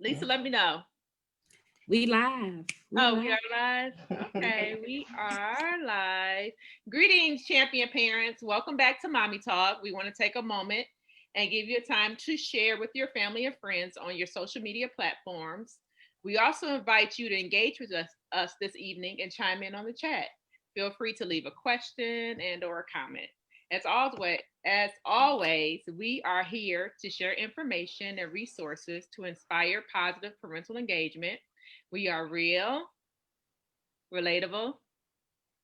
Lisa, let me know. We live. We are live. Okay, we are live. Greetings, champion parents. Welcome back to Mommy Talk. We want to take a moment and give you time to share with your family and friends on your social media platforms. We also invite you to engage with us this evening and chime in on the chat. Feel free to leave a question and or a comment. As always, we are here to share information and resources to inspire positive parental engagement. We are real, relatable,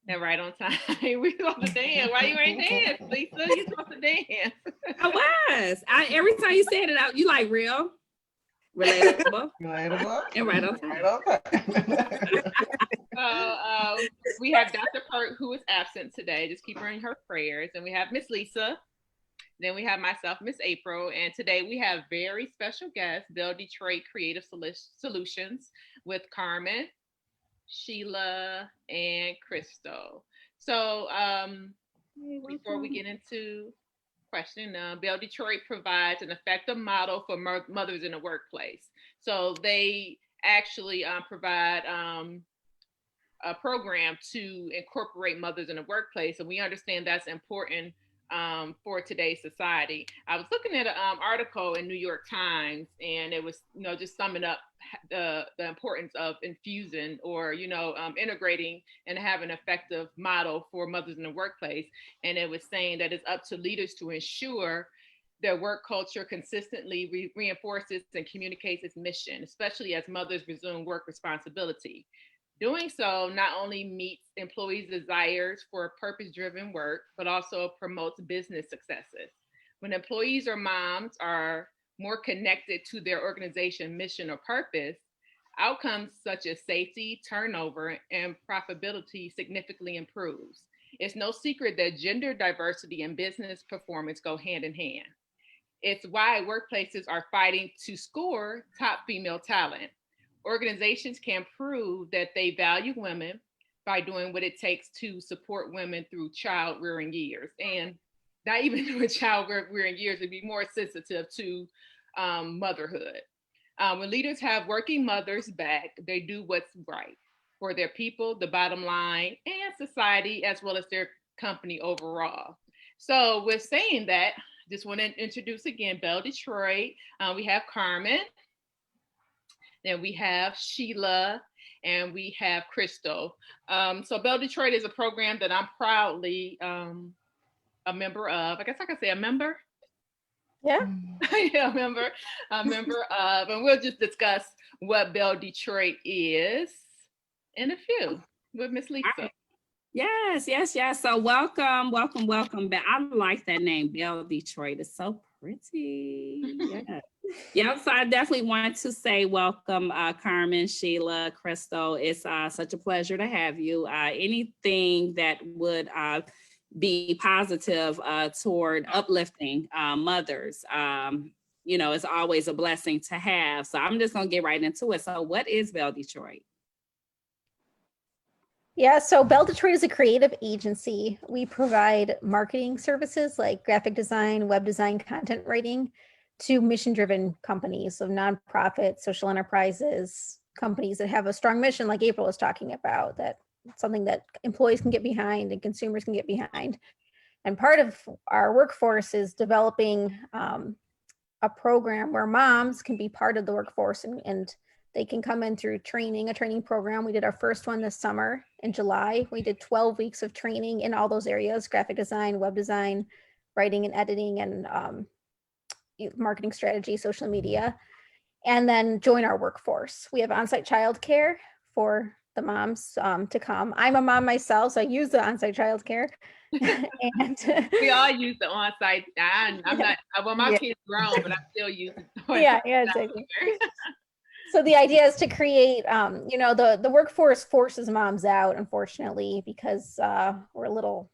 and right on time. We supposed to dance. Why you ain't dance, Lisa? You supposed to dance. I was. Every time you said it out, you like real, relatable, and right on time. We have Dr. Pert, who is absent today. Just keep her in her prayers. And we have Miss Lisa. Then we have myself, Miss April. And today we have very special guest, Belle Detroit Creative Solutions with Carmen, Sheila, and Crystal. So before we get into question, Belle Detroit provides an effective model for mothers in the workplace. So they actually provide a program to incorporate mothers in the workplace, and we understand that's important for today's society. I was looking at an article in New York Times, and it was, just summing up the importance of infusing or, integrating and having an effective model for mothers in the workplace. And it was saying that it's up to leaders to ensure their work culture consistently reinforces and communicates its mission, especially as mothers resume work responsibility. Doing so not only meets employees' desires for purpose-driven work, but also promotes business successes. When employees or moms are more connected to their organization mission or purpose, outcomes such as safety, turnover, and profitability significantly improves. It's no secret that gender diversity and business performance go hand in hand. It's why workplaces are fighting to score top female talent. Organizations can prove that they value women by doing what it takes to support women through child rearing years. And not even through child rearing years, to be more sensitive to motherhood. When leaders have working mothers back, they do what's right for their people, the bottom line, and society, as well as their company overall. So, with saying that, just want to introduce again Belle Detroit. We have Carmen, then we have Sheila, and we have Crystal. So Belle Detroit is a program that I'm proudly a member of. I guess I can say a member. Yeah. Yeah, a member of, and we'll just discuss what Belle Detroit is in a few with Miss Lisa. Right. Yes. So welcome back. I like that name, Belle Detroit. It's so pretty. Yeah. So I definitely want to say welcome, Carmen, Sheila, Crystal. It's such a pleasure to have you. Anything that would be positive toward uplifting mothers, it's always a blessing to have. So I'm just gonna get right into it. So what is Belle Detroit? Yeah, so Belle Detroit is a creative agency. We provide marketing services like graphic design, web design, content writing to mission-driven companies, so nonprofit, social enterprises, companies that have a strong mission like April was talking about, that something that employees can get behind and consumers can get behind. And part of our workforce is developing a program where moms can be part of the workforce and they can come in through a training program. We did our first one this summer in July. We did 12 weeks of training in all those areas: graphic design, web design, writing and editing, and marketing strategy, social media, and then join our workforce. We have on-site childcare for the moms to come. I'm a mom myself, so I use the on-site childcare. And we all use the on-site. I'm not. Well, my kids grown, but I still use it. Yeah, exactly. So the idea is to create, the workforce forces moms out, unfortunately, because we're a little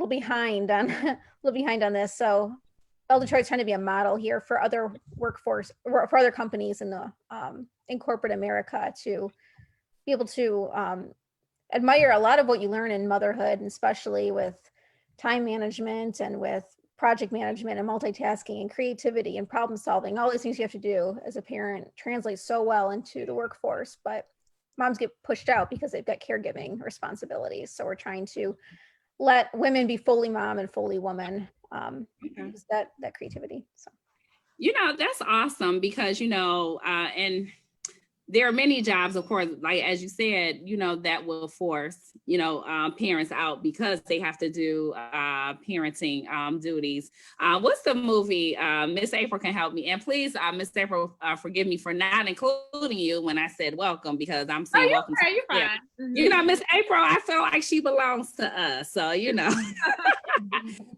behind on this. So Belle Detroit's trying to be a model here for other workforce, or for other companies in corporate America, to be able to admire a lot of what you learn in motherhood, and especially with time management and with project management and multitasking and creativity and problem solving, all these things you have to do as a parent translate so well into the workforce, but moms get pushed out because they've got caregiving responsibilities. So we're trying to let women be fully mom and fully woman, use that creativity. So, That's awesome because, and there are many jobs, of course, like as you said, that will force, parents out because they have to do parenting duties. What's the movie? Miss April can help me. And please, Miss April, forgive me for not including you when I said welcome, because I'm saying welcome. Okay, you're fine. Mm-hmm. Miss April, I feel like she belongs to us. So,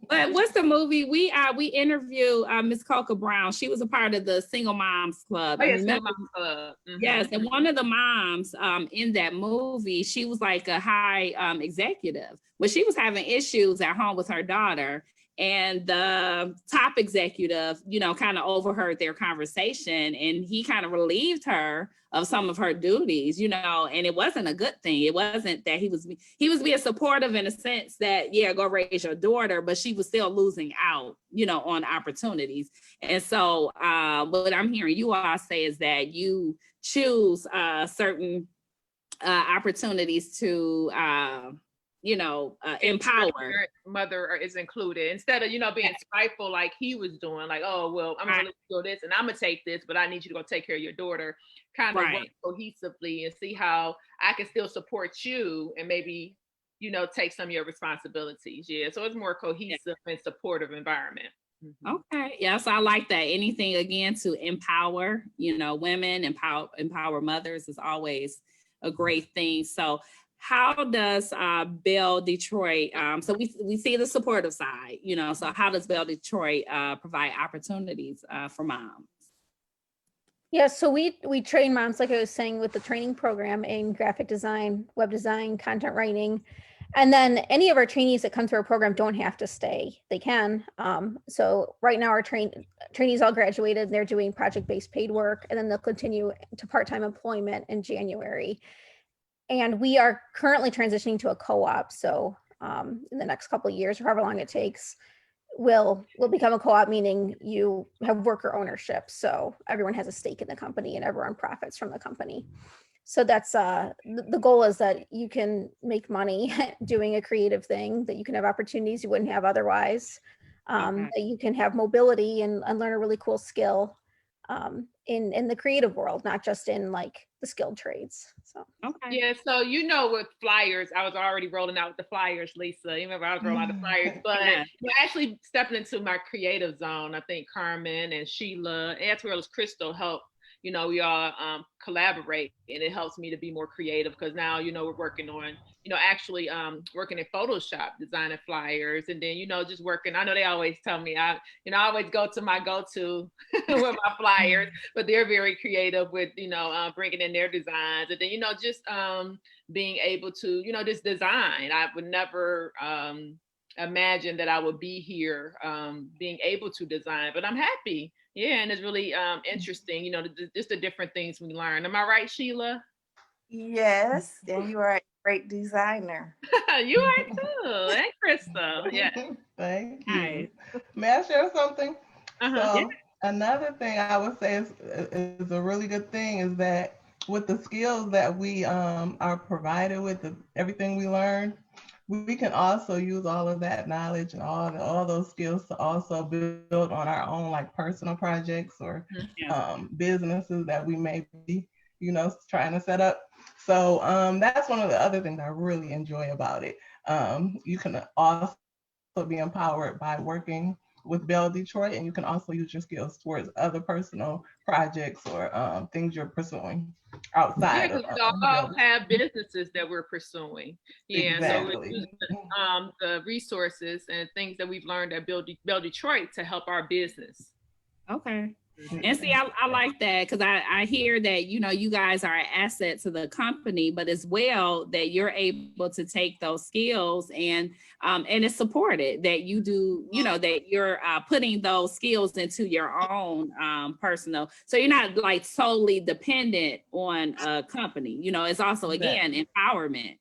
But what's the movie? We interviewed Miss Coca Brown. She was a part of the Single Moms Club. Oh, yes, Single Moms Club. Mm-hmm. Yes, and one of the moms in that movie, she was like a high executive, but she was having issues at home with her daughter. And the top executive, kind of overheard their conversation, and he kind of relieved her of some of her duties, and it wasn't a good thing. It wasn't that he was being supportive in a sense that, yeah, go raise your daughter, but she was still losing out, on opportunities. And so what I'm hearing you all say is that you choose certain opportunities to empower. Mother is included instead of being spiteful like he was doing, like, oh well, I'm gonna do this and I'm gonna take this, but I need you to go take care of your daughter. Kind of work cohesively and see how I can still support you and maybe take some of your responsibilities. Yeah, so it's more cohesive and supportive environment. Mm-hmm. Okay, yes, I like that. Anything again to empower women, empower mothers is always a great thing. So how does Belle Detroit, so we see the supportive side, so how does Belle Detroit provide opportunities for moms? Yeah, so we train moms, like I was saying, with the training program in graphic design, web design, content writing. And then any of our trainees that come through our program don't have to stay. They can. So right now our trainees all graduated and they're doing project-based paid work, and then they'll continue to part-time employment in January. And we are currently transitioning to a co-op. So in the next couple of years, or however long it takes, we'll become a co-op, meaning you have worker ownership. So everyone has a stake in the company and everyone profits from the company. So that's the goal, is that you can make money doing a creative thing, that you can have opportunities you wouldn't have otherwise, that you can have mobility and learn a really cool skill in the creative world, not just in like the skilled trades. So yeah, so with flyers, I was already rolling out with the flyers, Lisa. You remember I was rolling out the flyers, but actually stepping into my creative zone. I think Carmen and Sheila, as well as Crystal, help. We all collaborate, and it helps me to be more creative because now we're working on actually working in Photoshop, designing flyers, and then just working. I know they always tell me I always go to my go-to with my flyers, but they're very creative with bringing in their designs, and then just being able to just design. I would never imagine that I would be here being able to design, but I'm happy. Yeah, and it's really interesting, just the different things we learn. Am I right, Sheila? Yes, and you are a great designer. You are too, and Crystal. Yeah. Thank you. May I share something? So another thing I would say is a really good thing is that with the skills that we are provided with, everything we learn, we can also use all of that knowledge and all those skills to also build on our own like personal projects or businesses that we may be, trying to set up. So that's one of the other things I really enjoy about it. You can also be empowered by working with Belle Detroit, and you can also use your skills towards other personal projects or things you're pursuing outside. Yeah, we all have businesses that we're pursuing. Yeah, exactly. So we're using the resources and things that we've learned at Belle Detroit to help our business. Okay. And see, I like that because I hear that, you guys are an asset to the company, but as well that you're able to take those skills and it's supported that you do, that you're putting those skills into your own personal. So you're not like solely dependent on a company, it's also, again, empowerment,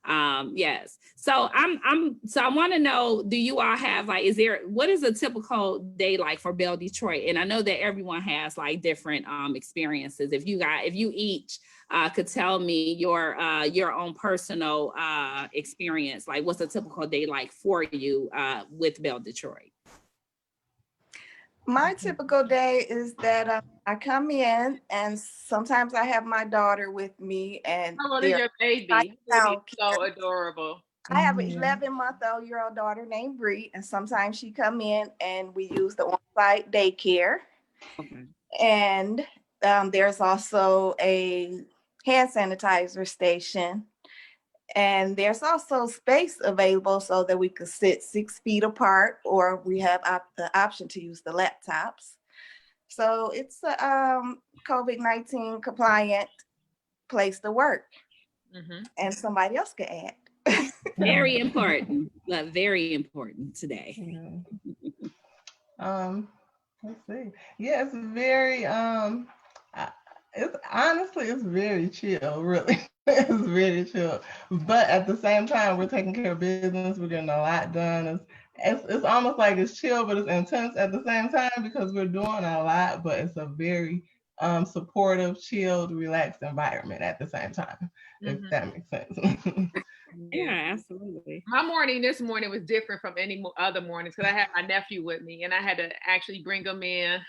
Yes. So I want to know, do you all have like, what is a typical day like for Belle Detroit? And I know that everyone has like different experiences. If you each could tell me your own personal experience, like what's a typical day like for you with Belle Detroit? My typical day is that I come in, and sometimes I have my daughter with me, and how old is your baby? So adorable. I have an 11-month-old daughter named Bree, and sometimes she come in and we use the on-site daycare. Okay. And there's also a hand sanitizer station. And there's also space available so that we could sit 6 feet apart, or we have the option to use the laptops. So it's a COVID-19 compliant place to work. And somebody else could add. Very important, but very important today. Let's see. Yeah, it's very it's very chill, really. It's very chill. But at the same time, we're taking care of business. We're getting a lot done. It's almost like it's chill, but it's intense at the same time because we're doing a lot. But it's a very supportive, chilled, relaxed environment at the same time. If that makes sense. Yeah, absolutely. My morning this morning was different from any other mornings because I had my nephew with me and I had to actually bring him in.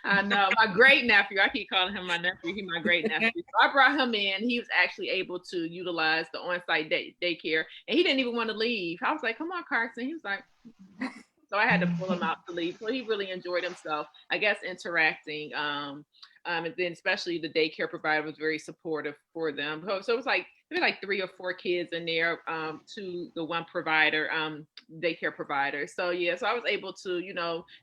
I know, my great nephew. I keep calling him my nephew. He's my great nephew. So I brought him in. He was actually able to utilize the on-site daycare, and he didn't even want to leave. I was like, "Come on, Carson." He was like, so I had to pull him out to leave. So he really enjoyed himself, I guess, interacting. And then especially the daycare provider was very supportive for them. So it was like, there were like 3 or 4 kids in there to the one provider, daycare provider. So yeah, so I was able to,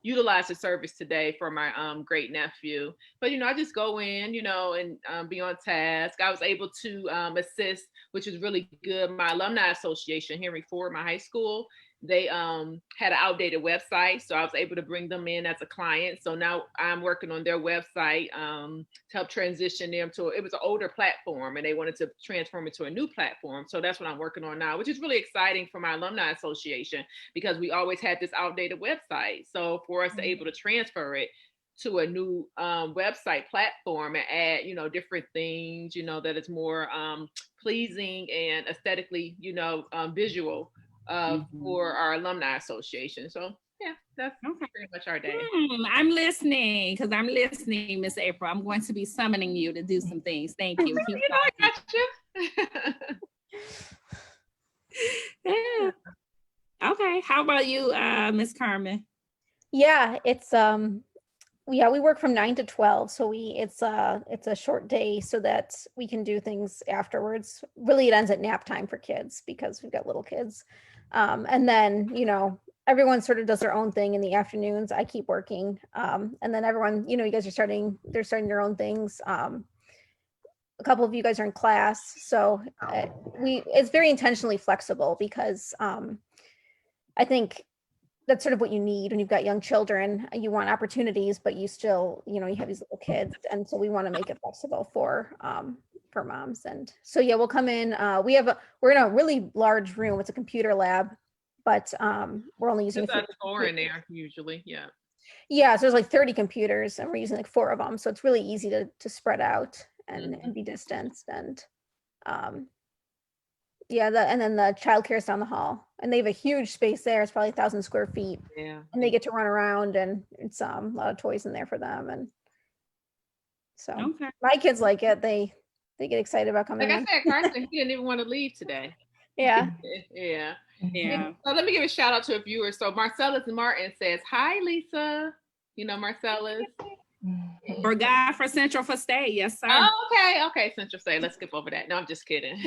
utilize the service today for my great nephew. But, I just go in, and be on task. I was able to assist, which is really good. My alumni association, Henry Ford, my high school, they had an outdated website, so I was able to bring them in as a client. So now I'm working on their website to help transition them to, it was an older platform and they wanted to transform it to a new platform. So that's what I'm working on now, which is really exciting for my alumni association because we always had this outdated website. So for us to able to transfer it to a new website platform and add, different things, that is more pleasing and aesthetically, visual for our alumni association. So yeah, that's pretty much our day. I'm listening, Miss April. I'm going to be summoning you to do some things. Thank you. I got you. Yeah. Okay. How about you, Miss Carmen? Yeah, it's we work from 9 to 12, so it's a short day so that we can do things afterwards. Really, it ends at nap time for kids because we've got little kids. And then, everyone sort of does their own thing in the afternoons. I keep working. And then everyone, you guys they're starting their own things. A couple of you guys are in class. So it's very intentionally flexible because I think that's sort of what you need when you've got young children. You want opportunities, but you still, you have these little kids. And so we want to make it flexible for moms. And so, yeah, we'll come in. We're in a really large room. It's a computer lab, but we're only using 4 in there usually. Yeah. Yeah. So there's like 30 computers and we're using like 4 of them. So it's really easy to spread out and be distanced. And and then the childcare is down the hall, and they have a huge space there. It's probably 1,000 square feet. Yeah. And they get to run around, and it's a lot of toys in there for them. And so my kids like it. They get excited about coming. Like I said, Carson, he didn't even want to leave today. Yeah. Yeah. So let me give a shout out to a viewer. So Marcellus Martin says, "Hi, Lisa." Marcellus. Or God for Central for Stay. Yes, sir. Oh, okay. Central Stay. Let's skip over that. No, I'm just kidding.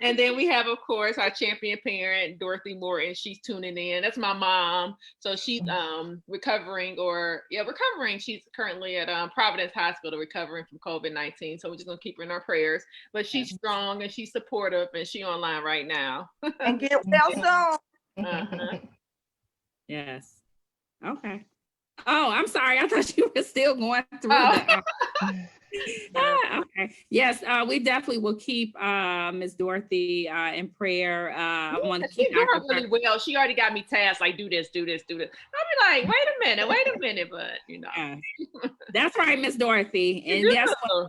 And then we have, of course, our champion parent, Dorothy Morton. She's tuning in. That's my mom. So she's recovering. She's currently at Providence Hospital recovering from COVID-19. So we're just going to keep her in our prayers. But she's strong and she's supportive and she's online right now. And get well soon. Yes. Okay. Oh, I'm sorry. I thought you were still going through that. Okay. Yes, we definitely will keep Miss Dorothy in prayer. I want to keep She's doing really well. She already got me tasked like do this, do this, do this. I'll be like, wait a minute, but you know. Yeah. That's right, Miss Dorothy. And guess what?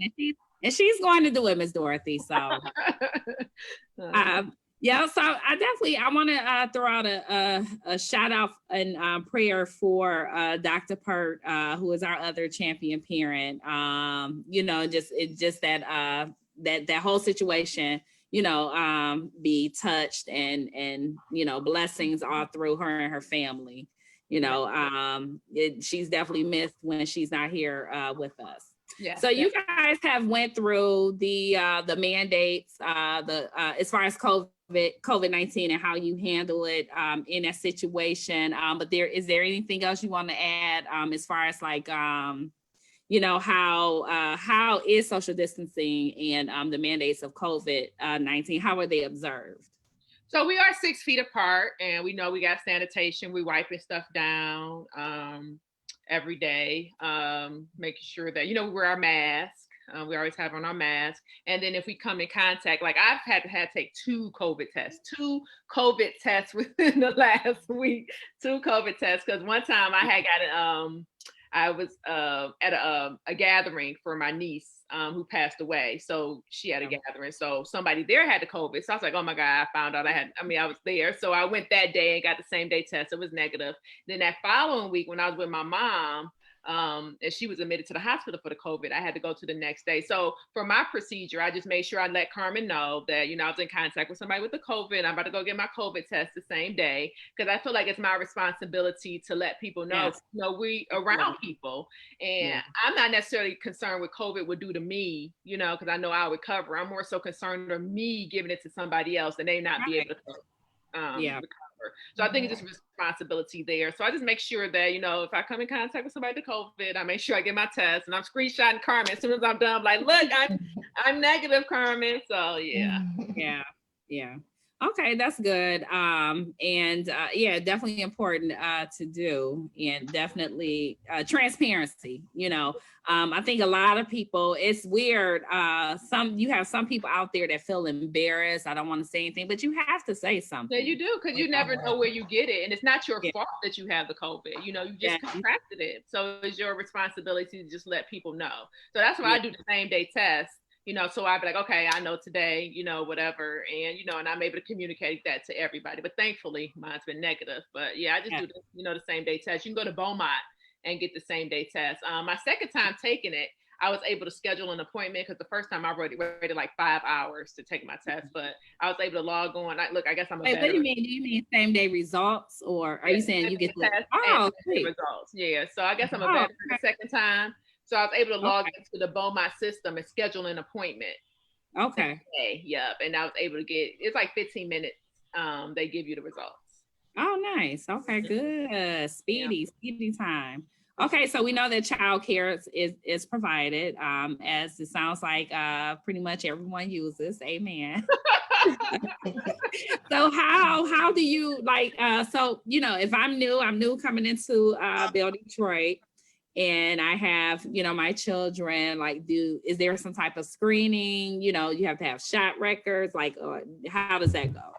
And she's going to do it, Miss Dorothy. So yeah, so I want to throw out a shout out and prayer for Dr. Pert, who is our other champion parent. You know, just that that whole situation, you know, be touched and you know, blessings all through her and her family. You know, she's definitely missed when she's not here with us. Yeah. So you guys have went through the mandates, as far as COVID-19 and how you handle it in that situation. But is there anything else you want to add as far as like you know, how is social distancing and the mandates of COVID-19, how are they observed? So we are 6 feet apart, and we know we got sanitation. We wiping stuff down every day, making sure that, you know, we wear our mask. We always have on our mask. And then if we come in contact, like I've had to take two COVID tests within the last week, 2 COVID tests. Because one time I had got I was at a gathering for my niece who passed away. So she had a gathering. So somebody there had the COVID. So I was like, oh my God, I found out I was there. So I went that day and got the same day test. It was negative. Then that following week when I was with my mom, and she was admitted to the hospital for the COVID, I had to go to the next day. So for my procedure, I just made sure I let Carmen know that, you know, I was in contact with somebody with the COVID. I'm about to go get my COVID test the same day, because I feel like it's my responsibility to let people know, you know, we around people. And I'm not necessarily concerned what COVID would do to me, you know, because I know I'll recover. I'm more so concerned of me giving it to somebody else and they not be able to recover. So I think it's just responsibility there. So I just make sure that, you know, if I come in contact with somebody with COVID, I make sure I get my test, and I'm screenshotting Carmen as soon as I'm done. I'm like, look, I'm negative, Carmen. So yeah. Okay, that's good. Definitely important to do, and definitely transparency. You know, I think a lot of people, it's weird. You have some people out there that feel embarrassed. I don't want to say anything, but you have to say something. Yeah, you do, because you never know where you get it, and it's not your fault that you have the COVID. You know, you just contracted it, so it's your responsibility to just let people know. So that's why I do the same day test. You know, so I'd be like, okay, I know today, you know, whatever. And, you know, and I'm able to communicate that to everybody. But thankfully, mine's been negative. But yeah, I just do, you know, the same day test. You can go to Beaumont and get the same day test. My second time taking it, I was able to schedule an appointment, because the first time I waited like 5 hours to take my test. But I was able to log on. I guess I'm a veteran. What do you mean? Do you mean same day results, or are you saying you get the test results? Yeah. So I guess I'm a veteran the second time. So I was able to log into the Beaumont system and schedule an appointment. Okay. Yep. And I was able to it's like 15 minutes. They give you the results. Oh, nice. Okay, good. Speedy time. Okay, so we know that childcare is provided, as it sounds like pretty much everyone uses. Amen. So how do you like? So you know, if I'm new coming into Belle Detroit, and I have, you know, my children, like, is there some type of screening? You know, you have to have shot records, like, how does that go?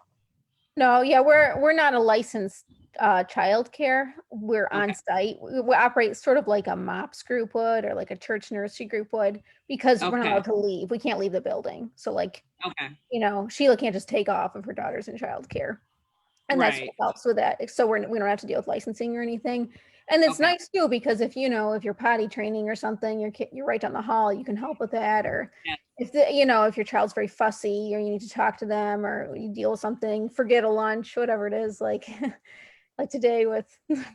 No, yeah, we're not a licensed childcare. We're on site. We operate sort of like a MOPS group would, or like a church nursery group would, because we're not allowed to leave. We can't leave the building. So like, you know, Sheila can't just take off if her daughter's in childcare. And that's what helps with that. So we don't have to deal with licensing or anything. And it's nice too, because if you're potty training or something, you're right down the hall, you can help with that. Or if your child's very fussy, or you need to talk to them, or you deal with something, forget a lunch, whatever it is, like like today with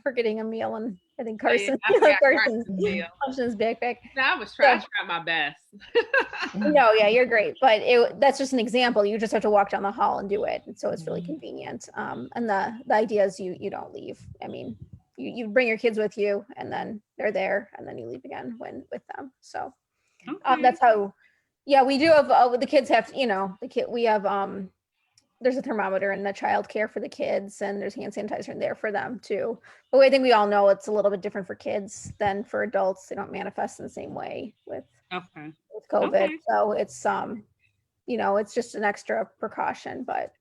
forgetting a meal, and I think Carson's backpack. I was trying my best. No, yeah, you're great, but that's just an example. You just have to walk down the hall and do it, so it's really convenient. And the idea is you don't leave. I mean, you bring your kids with you, and then they're there, and then you leave again when with them. So that's how. Yeah, we do have the kids have, we have there's a thermometer in the child care for the kids, and there's hand sanitizer in there for them too. But I think we all know it's a little bit different for kids than for adults. They don't manifest in the same way with with COVID. Okay. So it's it's just an extra precaution, but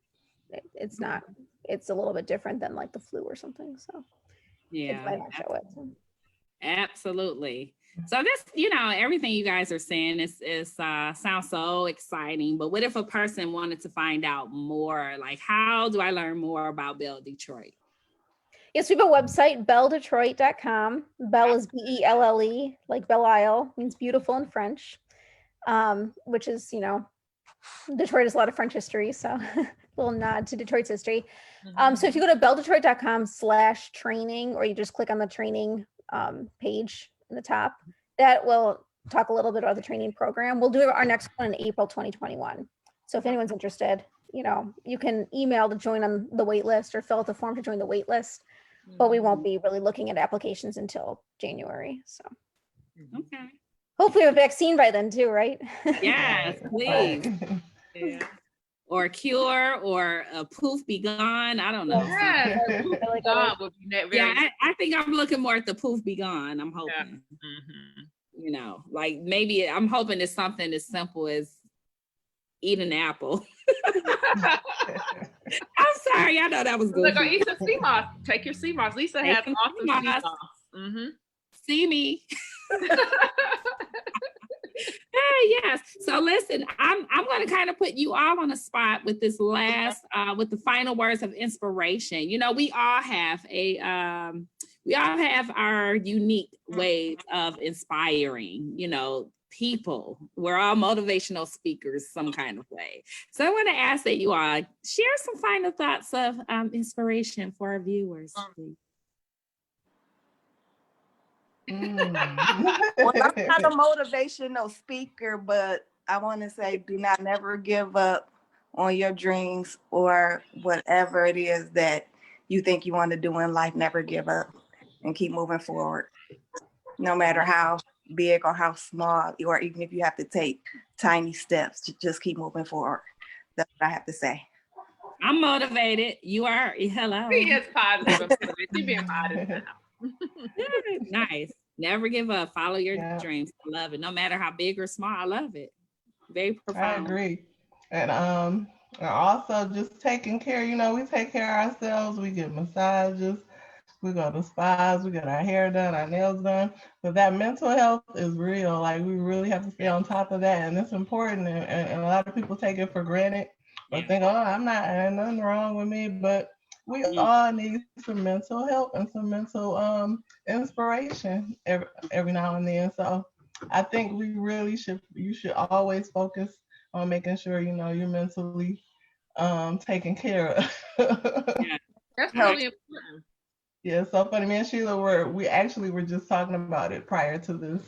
it's not. It's a little bit different than like the flu or something. So Yeah, might not show it. absolutely. So this, everything you guys are saying is sounds so exciting. But what if a person wanted to find out more? Like, how do I learn more about Belle Detroit? Yes, we have a website, belledetroit.com. Belle is Belle, like Belle Isle, means beautiful in French, which is, Detroit has a lot of French history, so a little nod to Detroit's history. So if you go to belledetroit.com/training, or you just click on the training page in the top, that will talk a little bit about the training program. We'll do our next one in April 2021. So if anyone's interested, you can email to join on the wait list or fill out the form to join the wait list, but we won't be really looking at applications until January. So Okay. hopefully we have a vaccine by then too, right? Yes, please. Yeah. Or a cure, or a poof be gone. I don't know. Yeah, I think I'm looking more at the poof be gone. I'm hoping. Yeah. Like maybe I'm hoping it's something as simple as eat an apple. I'm sorry, I know that was good. Look, eat some sea moss. Take your sea moss. Lisa has awesome sea moss. See me. Yes. So listen, I'm going to kind of put you all on the spot with this last, with the final words of inspiration. We all have our unique ways of inspiring, people. We're all motivational speakers some kind of way. So I want to ask that you all share some final thoughts of inspiration for our viewers, please. Well, I'm not a motivational speaker, but I want to say do not never give up on your dreams or whatever it is that you think you want to do in life. Never give up and keep moving forward, no matter how big or how small, or even if you have to take tiny steps, to just keep moving forward. That's what I have to say. I'm motivated. You are. Hello. She is positive. She's being modest. Nice. Never give up. Follow your dreams. I love it. No matter how big or small, I love it. Very profound. I agree. And also just taking care, we take care of ourselves. We get massages. We go to spas. We get our hair done, our nails done. But that mental health is real. Like, we really have to stay on top of that. And it's important. And a lot of people take it for granted. But think, ain't nothing wrong with me. But we all need some mental help and some mental inspiration every now and then. So I think you should always focus on making sure, you're mentally taken care of. That's really important. Yeah, it's so funny. Me and Sheila we actually were just talking about it prior to this.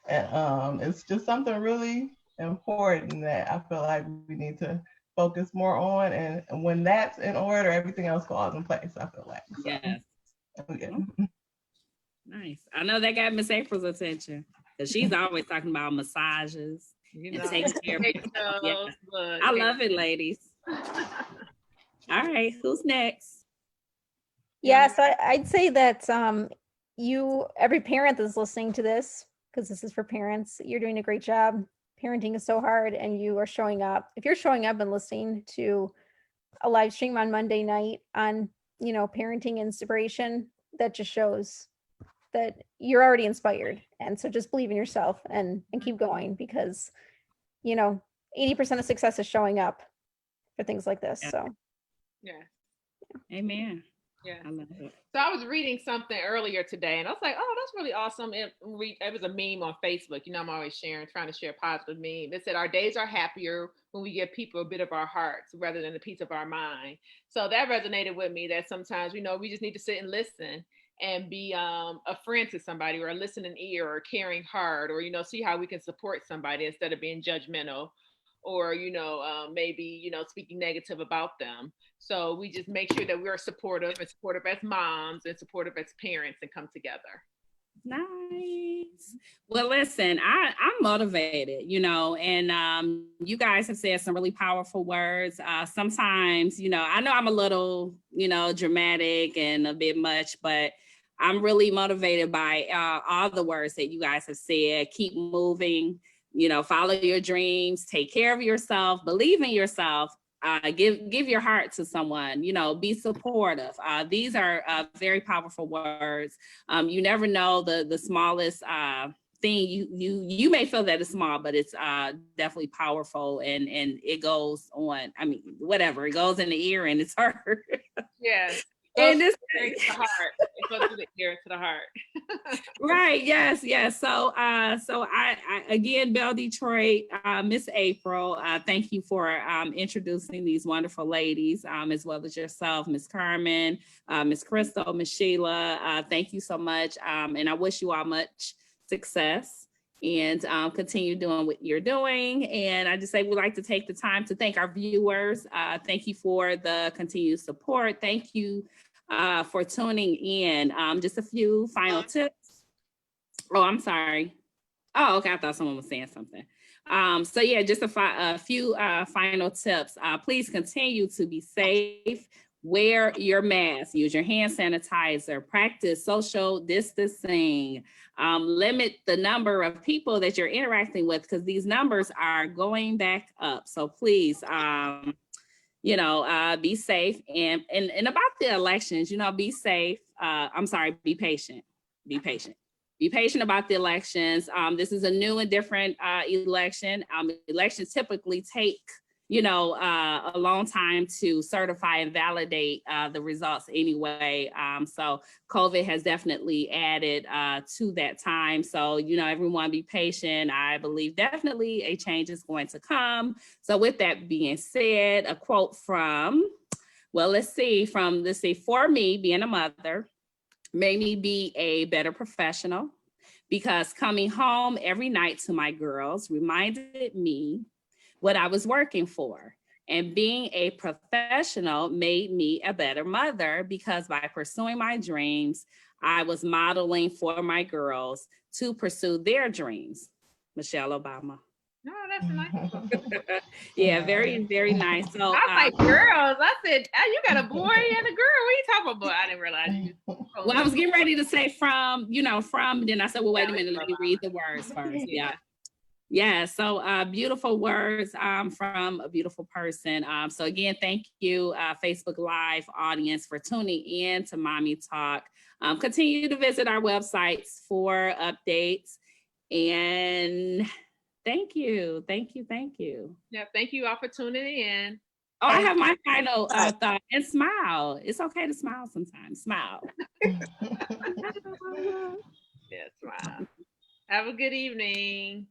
And it's just something really important that I feel like we need to focus more on, and when that's in order, everything else falls in place, I feel like. So, yes. Yeah. Nice. I know that got Miss April's attention, because she's always talking about massages and taking care of people. I love it, ladies. All right, who's next? Yeah, so I'd say that every parent that's listening to this, because this is for parents, you're doing a great job. Parenting is so hard, and you are showing up. If you're showing up and listening to a live stream on Monday night on, parenting inspiration, that just shows that you're already inspired. And so just believe in yourself and keep going, because, 80% of success is showing up for things like this. So, yeah. Amen. Yeah. I love it. So I was reading something earlier today, and I was like, "Oh, that's really awesome." It was a meme on Facebook. I'm always trying to share a positive meme. It said, "Our days are happier when we give people a bit of our hearts rather than a piece of our mind." So that resonated with me. That sometimes, we just need to sit and listen and be a friend to somebody, or a listening ear, or a caring heart, or see how we can support somebody instead of being judgmental, or maybe speaking negative about them. So we just make sure that we're supportive as moms and supportive as parents, and come together. Nice. Well, listen, I'm motivated, and you guys have said some really powerful words. Sometimes, I know I'm a little, dramatic and a bit much, but I'm really motivated by all the words that you guys have said. Keep moving. follow your dreams, take care of yourself, believe in yourself, give your heart to someone, be supportive. These are very powerful words. You never know the smallest thing you may feel that it's small, but it's definitely powerful, and it goes on. I mean, whatever, it goes in the ear and it's heard. Yes. And this to the heart. It goes through the ear to the heart. Right. Yes. So I again, Belle Detroit, Miss April, thank you for introducing these wonderful ladies, as well as yourself, Miss Carmen, Miss Crystal, Miss Sheila. Thank you so much. And I wish you all much success and continue doing what you're doing. And I just say we'd like to take the time to thank our viewers. Thank you for the continued support. Thank you for tuning in. Just a few final tips. Oh, I'm sorry. Oh, okay. I thought someone was saying something. So yeah, just a few final tips. Please continue to be safe. Wear your mask, use your hand sanitizer, practice social distancing, limit the number of people that you're interacting with, because these numbers are going back up. So please, be safe, and about the elections, be safe. Be patient. Be patient about the elections. This is a new and different election. Elections typically take, a long time to certify and validate the results anyway. So COVID has definitely added to that time. So, everyone be patient. I believe definitely a change is going to come. So with that being said, a quote from, for me, being a mother, made me be a better professional, because coming home every night to my girls reminded me what I was working for. And being a professional made me a better mother, because by pursuing my dreams, I was modeling for my girls to pursue their dreams. Michelle Obama. No, that's nice. Yeah, very, very nice. So I was like, girls. I said, oh, you got a boy and a girl. What are you talking about? I didn't realize you. Well, I was getting ready to say from, then I said, well, wait a minute, let me read the words first. Yeah. Yeah, so beautiful words from a beautiful person. So again, thank you, Facebook Live audience, for tuning in to Mommy Talk. Continue to visit our websites for updates. And thank you. Yeah, thank you all for tuning in. Oh, I have my final thought. And smile. It's okay to smile sometimes. Smile. Yeah, smile. Have a good evening.